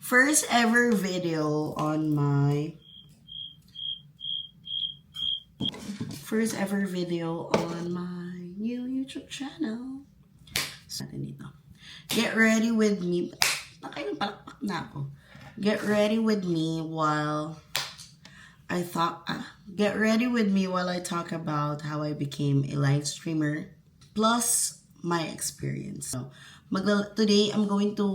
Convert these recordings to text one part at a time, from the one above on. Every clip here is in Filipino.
first ever video on my new YouTube channel. So, natin dito. Get ready with me. Nakailang palakpak na ako. Get ready with me while I talk about how I became a live streamer plus my experience. So, today I'm going to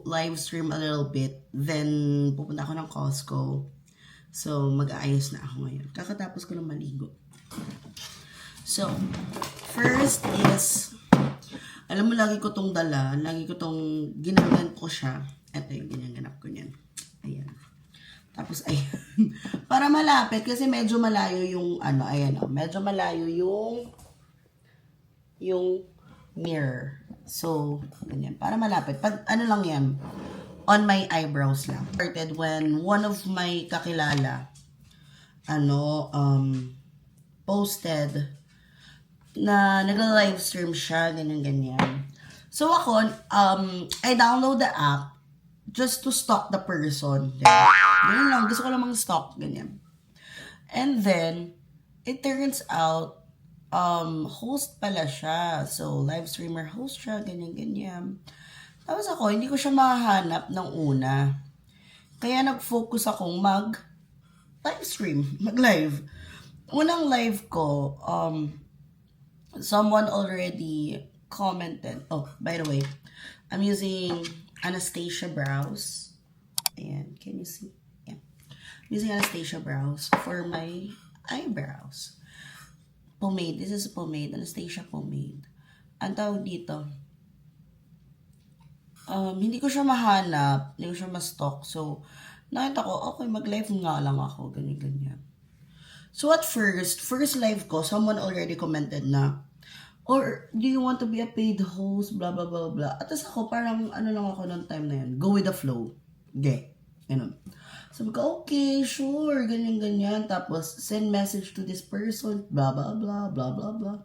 live stream a little bit, then pupunta ako ng Costco. So, mag-aayos na ako ngayon. Kakatapos ko ng maligo. So, first is, alam mo, lagi ko tong dala. Lagi ko tong ginaganan ko siya. Ito yung ginaganap ko niyan. Ayan. Tapos, ayan. Para malapit, kasi medyo malayo yung, ayan, medyo malayo yung mirror. So, ganyan. Para malapit. Pag, lang yan, on my eyebrows lang. Started when one of my kakilala, posted na nagla-live stream siya, ganyan. So ako, I download the app just to stalk the person. Ganyan lang, gusto ko lamang stalk, ganyan. And then, it turns out, host pala siya. So, live streamer host siya, ganyan. Tapos ako, hindi ko siya mahanap ng una. Kaya nag-focus akong mag-live stream, mag-live. Unang live ko, someone already commented. Oh, by the way, I'm using Anastasia Brows. Ayan, can you see? Yeah. I'm using Anastasia Brows for my eyebrows. Pomade. This is pomade. Anastasia pomade. Ang tawag dito, hindi ko siya mahanap. Hindi ko siya ma-stalk. So, nakita ko, okay, mag-live nga lang ako. Ganyan. So at first live ko, someone already commented na, or do you want to be a paid host, blah, blah, blah, blah. At tas ako, parang lang ako ng time na yun, go with the flow. Okay. Ganun. Sabi ko, okay, sure, ganyan. Tapos, send message to this person, blah, blah, blah, blah, blah, blah.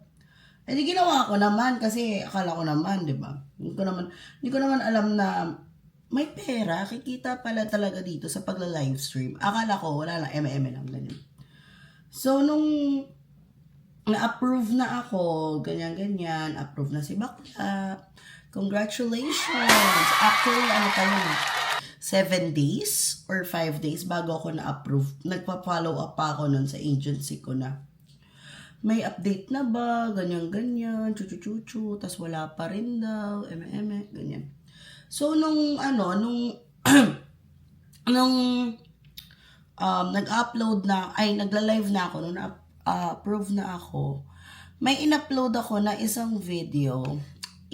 Eh, di ginawa ko naman, kasi akala ko naman, di ba? Hindi ko naman alam na may pera, kikita pala talaga dito sa pagla-live stream. Akala ko, wala lang, lang, ganyan. So, nung na-approve na ako, ganyan, approve na si Bakla. Congratulations! Actually, pa yun? 7 days or 5 days bago ako na-approve. Nagpa-follow up pa ako nun sa agency ko na may update na ba? Ganyan, chuchu, tas wala pa rin daw, ganyan. So, nung nagla-live na ako, nung na-approve na ako, may in-upload ako na isang video.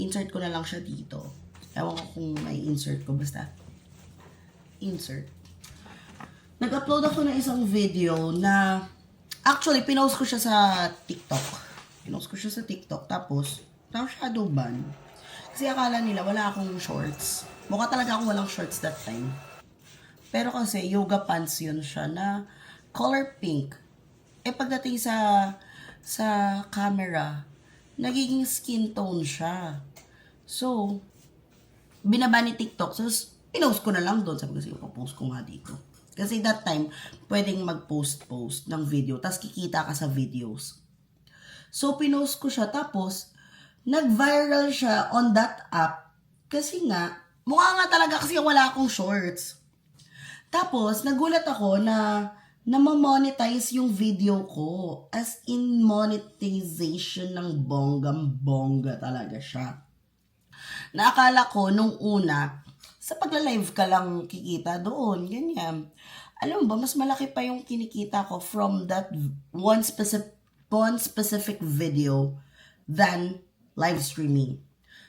Insert ko na lang siya dito. Ewan ko kung may insert ko, basta insert. Nag-upload ako na isang video na, actually, pinost ko siya sa TikTok. Tapos, shadow ban. Kasi akala nila, wala akong shorts. Mukha talaga akong walang shorts that time. Pero kasi, yoga pants yun siya na color pink. Eh, pagdating sa camera, nagiging skin tone siya. So, binaba ni TikTok. So, pinost ko na lang doon. Sabi ko, sige, papost ko nga dito. Kasi that time, pwedeng mag-post ng video. Tapos, kikita ka sa videos. So, pinost ko siya. Tapos, nag-viral siya on that app. Kasi nga, mukha nga talaga kasi wala akong shorts. Tapos, nagulat ako na ma-monetize yung video ko. As in, monetization ng bonggang-bongga talaga siya. Naakala ko, nung una, sa pagla-live ka lang kikita doon, ganyan. Alam mo ba, mas malaki pa yung kinikita ko from that one specific video than live streaming.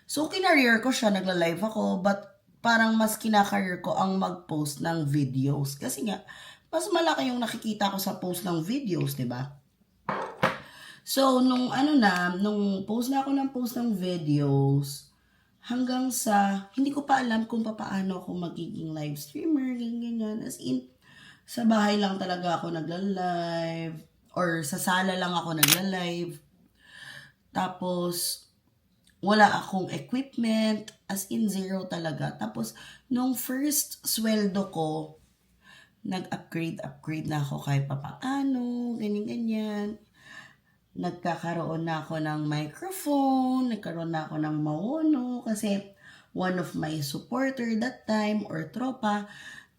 So, kinareer ko siya, nagla-live ako, but parang mas kinakareer ko ang mag-post ng videos. Kasi nga, mas malaki yung nakikita ko sa post ng videos, di ba? So, nung post na ako ng videos, hanggang sa, hindi ko pa alam kung paano ako magiging live streamer, ganyan. As in, sa bahay lang talaga ako nagla-live, or sa sala lang ako nagla-live. Tapos, wala akong equipment, as in zero talaga. Tapos, nung first sweldo ko, upgrade na ako kahit papaano, ganyan-ganyan. Nagkakaroon na ako ng microphone, nagkaroon na ako ng mawono, kasi one of my supporter that time, or tropa,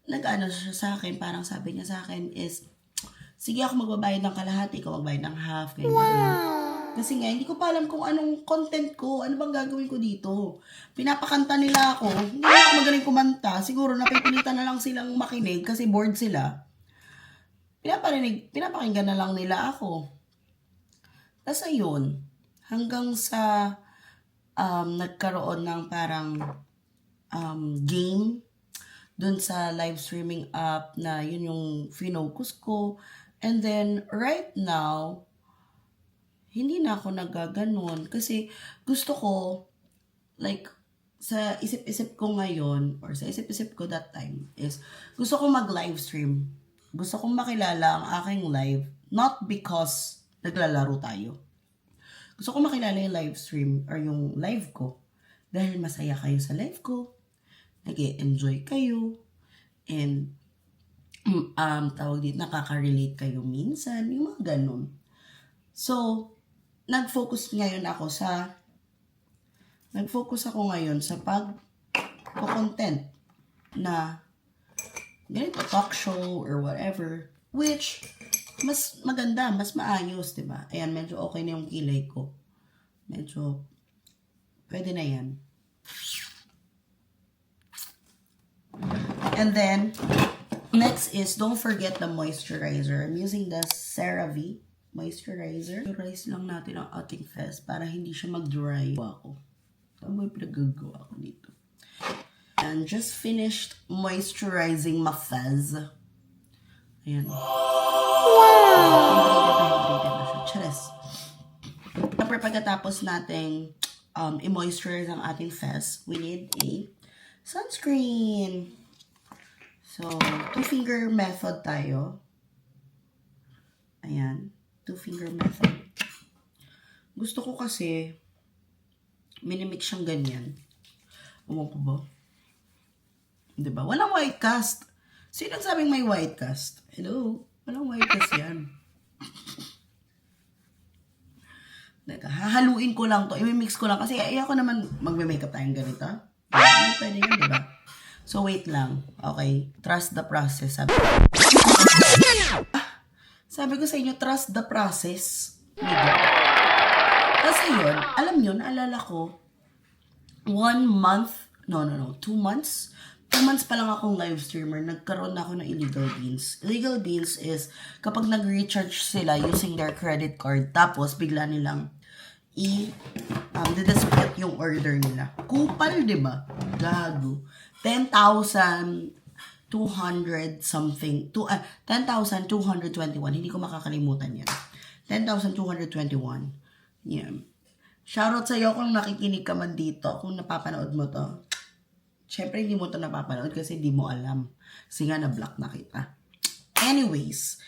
nag-ano siya sa akin, parang sabi niya sa akin is, sige ako magbabayad ng kalahati, ikaw magbayad ng half, ganyan. Kasi nga, hindi ko pa alam kung anong content ko, ano bang gagawin ko dito. Pinapakanta nila ako, hindi na ako magaling kumanta, siguro napipilitan na lang silang makinig kasi bored sila. Pinapakinggan na lang nila ako. Tapos ayun, hanggang sa nagkaroon ng parang game dun sa live streaming app na yun yung finocus ko. And then, right now, hindi na ako nagaganon. Kasi gusto ko, like, sa isip-isip ko ngayon, or sa isip-isip ko that time, is gusto ko mag-live stream. Gusto kong makilala ang aking live, not because naglalaro tayo. Gusto ko makilala yung live stream, or yung live ko, dahil masaya kayo sa live ko, nag-enjoy kayo, and tawag dito, nakaka-relate kayo minsan, yung mga ganun. So, nag-focus ako ngayon sa pag-content na ganito, talk show or whatever, which mas maganda, mas maayos, diba? Ayan, medyo okay na yung kilay ko. Medyo, pwede na yan. And then, next is, don't forget the moisturizer. I'm using the CeraVe moisturizer. Moisturize lang natin ang ating face para hindi siya mag-dry ako. Ano yung pinagagawa ko dito? And just finished moisturizing my face. Ayan. Hydrated na siya. Chares. Tapos pagkatapos nating i-moisturize ang ating face, we need a sunscreen. So, 2-finger method tayo. Ayan. 2-finger method. Gusto ko kasi minimix siyang ganyan. Umang ko ba? Diba? Walang white cast. Sino sabing may white cast? Hello? Walang white cast yan. Hahaluin ko lang to. I-mix ko lang. Kasi ayoko naman magme-makeup tayong ganito. Hindi pwede yun, diba? So, wait lang. Okay. Trust the process. Sabi ko sa inyo, trust the process. Kasi yun, alam nyo, naalala ko, 2 months. 2 months pa lang akong live streamer, nagkaroon na ako ng illegal beans. Illegal beans is, kapag nag-recharge sila using their credit card, tapos bigla nilang didispute yung order nila. Kupal, diba? Gago. 10,200 something, 10,221, hindi ko makakalimutan yan. 10,221. Yan. Shoutout sa'yo kung nakikinig ka man dito, kung napapanood mo to. Siyempre, hindi mo to napapanood kasi hindi mo alam. Kasi nga, na-block na kita. Anyways,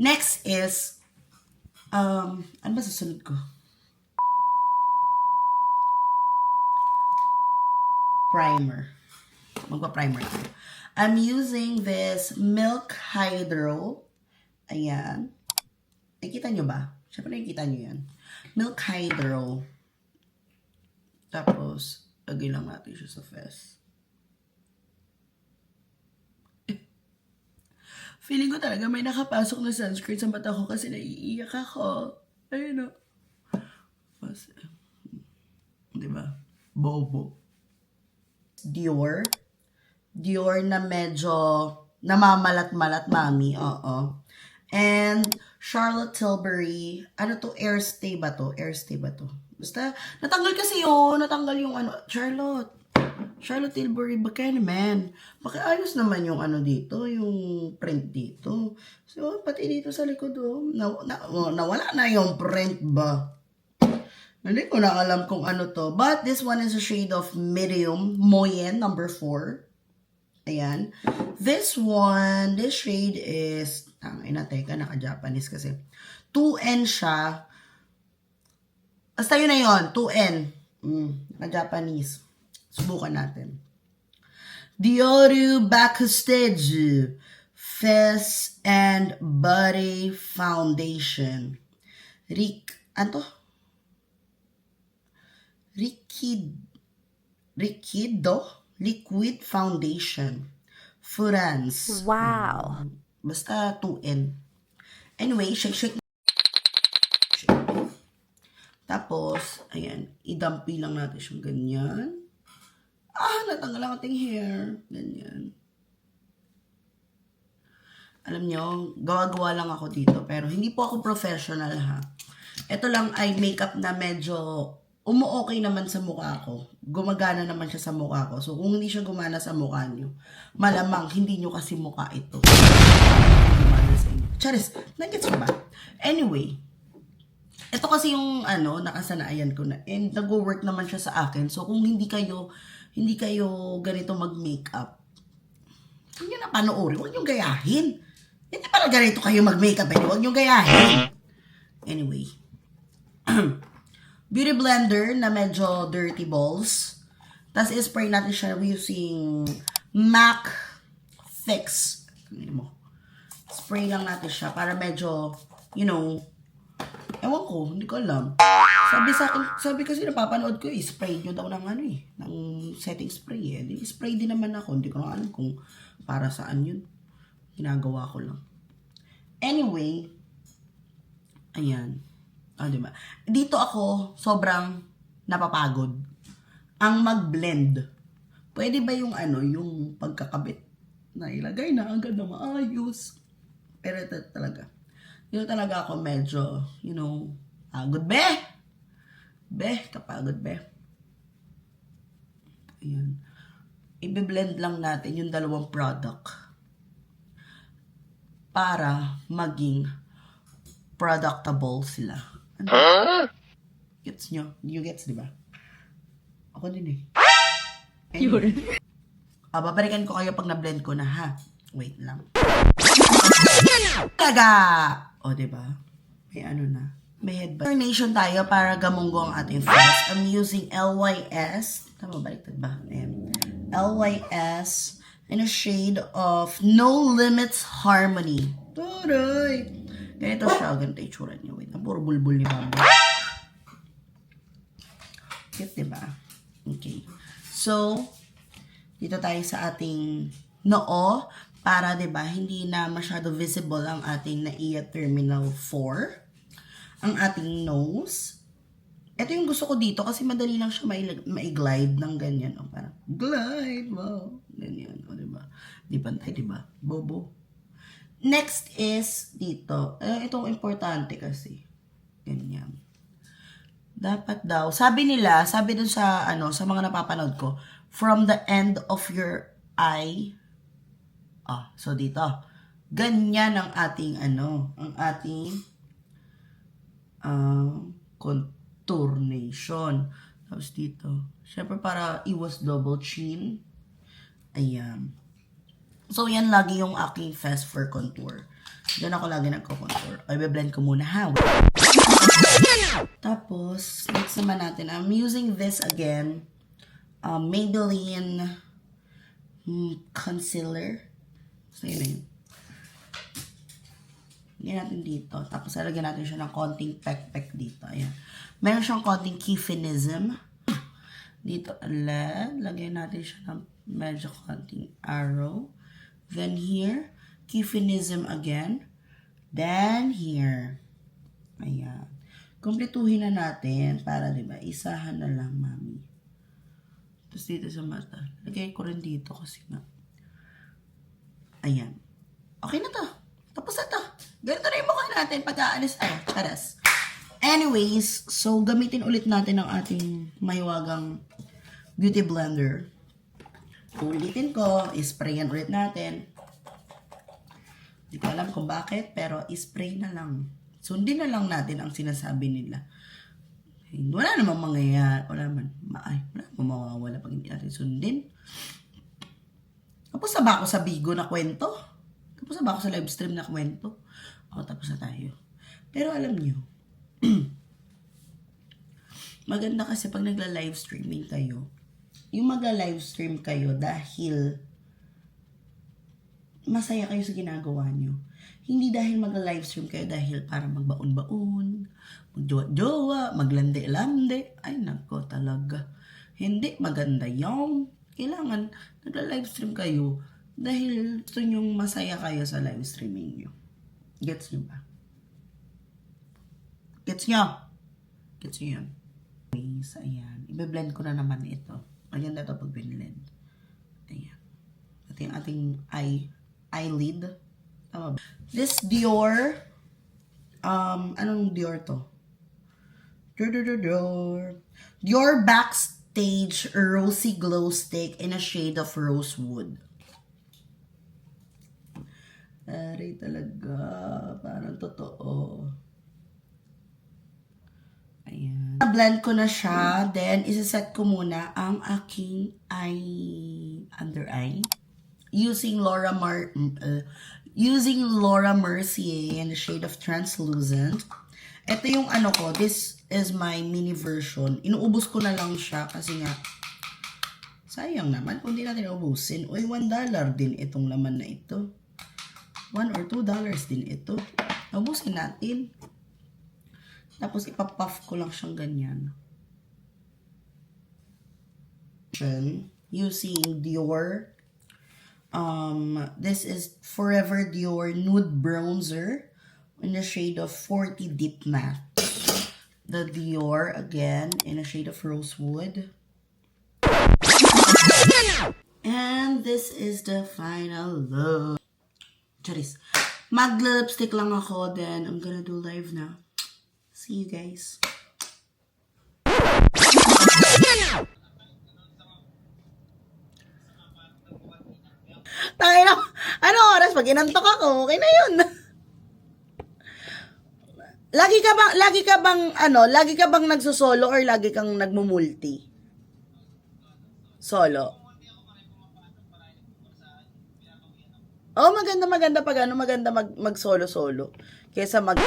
next is, ano ba susunod ko? Primer. Magpa-primer ko. I'm using this Milk Hydro. Ayan. Nakikita nyo ba? Siyempre nakikita nyo yan. Milk Hydro. Tapos, lagay lang natin siya sa face. Feeling ko talaga may nakapasok na sunscreen sa mata ko kasi naiiyak ako. Ayun o. Diba? Bobo. Dior na medyo namamalat-malat, mami. Oo. And Charlotte Tilbury, ano to? Airstay ba to? Basta, natanggal kasi yun. Natanggal yung Charlotte Tilbury, baka naman. Pakiayos naman yung ano dito, yung print dito. So, pati dito sa likod, nawala na yung print ba? Hindi ko na alam kung ano to. But this one is a shade of medium, Moyen, number 4. Ayan. This shade is, teka, naka-Japanese kasi. 2N siya. Basta yun na yun, 2N. Na Japanese. Subukan natin. Dioru Bakustage Face and Body Foundation. Rikido Liquid Foundation. Furans. Wow. Basta 2N. Anyway, shake. Tapos, ayan, idampi lang natin siyang ganyan. Natanggal ang ating hair. Ganyan. Alam nyo, gawa-gawa lang ako dito. Pero hindi po ako professional, ha. Ito lang ay makeup na medyo umu-okay naman sa mukha ko. Gumagana naman siya sa mukha ko. So, kung hindi siya gumana sa mukha nyo, malamang hindi nyo kasi mukha ito. Gumana sa inyo. Charis, nag-gets ko ba? Anyway, ito kasi yung nakasanayan ko na. And nag-work naman siya sa akin. So, kung hindi kayo ganito mag-makeup, huwag nyo na panoorin. Huwag nyo gayahin. Hindi pala ganito kayo mag-makeup. Huwag nyo gayahin. Anyway. Beauty blender na medyo dirty balls. Tapos i-spray natin siya using MAC Fix. Spray lang natin siya para medyo, ewan ko, hindi ko alam. Sabi kasi napapanood ko, spray nyo daw ng ng setting spray eh. Spray din naman ako, hindi ko na alam kung para saan yun. Ginagawa ko lang. Anyway, ayan. Diba? Dito ako, sobrang napapagod. Ang mag-blend. Pwede ba yung yung pagkakabit na ilagay na agad na maayos. Pero ito talaga. Dito talaga ako medyo, pagod be. Kapagod be. Ayan. I-blend lang natin yung dalawang product para maging productable sila. Gets nyo? You gets, di ba? Ako din eh. Anyway. Babalikan ko kayo pag na-blend ko na, ha? Wait lang. Talaga! Di ba? May na. May headband. Carnation tayo para gamunggo ang ating face. I'm using LYS. Tama, baliktad ba? Ayan. LYS in a shade of No Limits Harmony. Turay! Ganito siya. Ganito itsura niya. Wait, puro bulbul ni Bambi. Cute, diba? Okay. So, dito tayo sa ating noo para, diba, hindi na masyado visible ang ating NAIA Terminal 4. Ang ating nose. Ito yung gusto ko dito kasi madali lang siya mai-glide ng ganyan. Parang, glide, wow. Ganyan, diba? Di bantay, diba? Bobo. Next is dito. Itong importante kasi. Ganyan. Dapat daw. Sabi dun sa, sa mga napapanood ko, from the end of your eye. So dito. Ganyan ang ating, ang ating contournation. Tapos dito. Siyempre para iwas double chin. Ayan. So, yan lagi yung aking fast for contour. Diyan ako lagi nagko-contour. I-blend ko muna, ha? Tapos, next naman natin, I'm using this again. Maybelline Concealer. So, yun. Lagyan natin dito. Tapos, lagyan natin siya ng konting pek-pek dito. Ayan. Meron siyang konting keyfinism. Dito, lagyan natin siya ng medyo konting arrow. Then here, keyfinism again. Then here. Ayan. Kumpletuhin na natin para, diba, isahan na lang, mami. Tapos dito sa mata. Lagay ko rin dito kasi nga. Ayan. Okay na to. Tapos na to. Ganito na yung mukha natin pag aalis tayo. Taras. Anyways, so gamitin ulit natin ang ating mahiwagang beauty blender. Ulitin ko, isprayan ulit natin. Hindi ko alam kung bakit, pero ispray na lang. Sundin na lang natin ang sinasabi nila. Wala namang mangyayari. Wala namang mawawala pag hindi natin sundin. Tapos na ba ako sa Bigo na kwento? Tapos na ba ako sa live stream na kwento? Tapos na tayo. Pero alam nyo, Maganda kasi pag nagla-live streaming kayo, yung magla-live stream kayo dahil masaya kayo sa ginagawa nyo. Hindi dahil magla-live stream kayo dahil para magbaon-baon, magjowa-jowa, maglande-lande. Ay, nako talaga. Hindi maganda yung kailangan nagla-live stream kayo dahil gusto nyong masaya kayo sa live streaming nyo. Gets nyo ba? Gets nyo? Gets nyo yun? Guys, ayan. Ibe-blend ko na naman ito. Ayan na ito pag binblend. Ayan. Ito yung ating eyelid. Tama ba? This Dior. Anong Dior to? Dior Backstage Rosy Glow Stick in a shade of rosewood. Aray talaga. Parang totoo. Ayan. Blend ko na siya. Then, isa-set ko muna ang aking under eye. Using Laura Mercier in the shade of Translucent. Ito yung ano ko. This is my mini version. Inuubos ko na lang siya kasi nga sayang naman kung di natin ubusin. Uy, $1 din itong laman na ito. $1 or $2 din ito. Ubusin natin. Tapos ipapuff ko lang siyang ganyan. Using Dior. This is Forever Dior Nude Bronzer in the shade of 40 Deep Matte. The Dior again in a shade of Rosewood. And this is the final look. Charis. Mag-lipstick lang ako, then I'm gonna do live na. See you guys. Tangina, ano oras pag inantok ako? Okay na 'yun. Lagi ka bang nagsusolo or lagi kang nagmumulti? Solo. Oh, maganda pag mag-solo-solo kaysa mag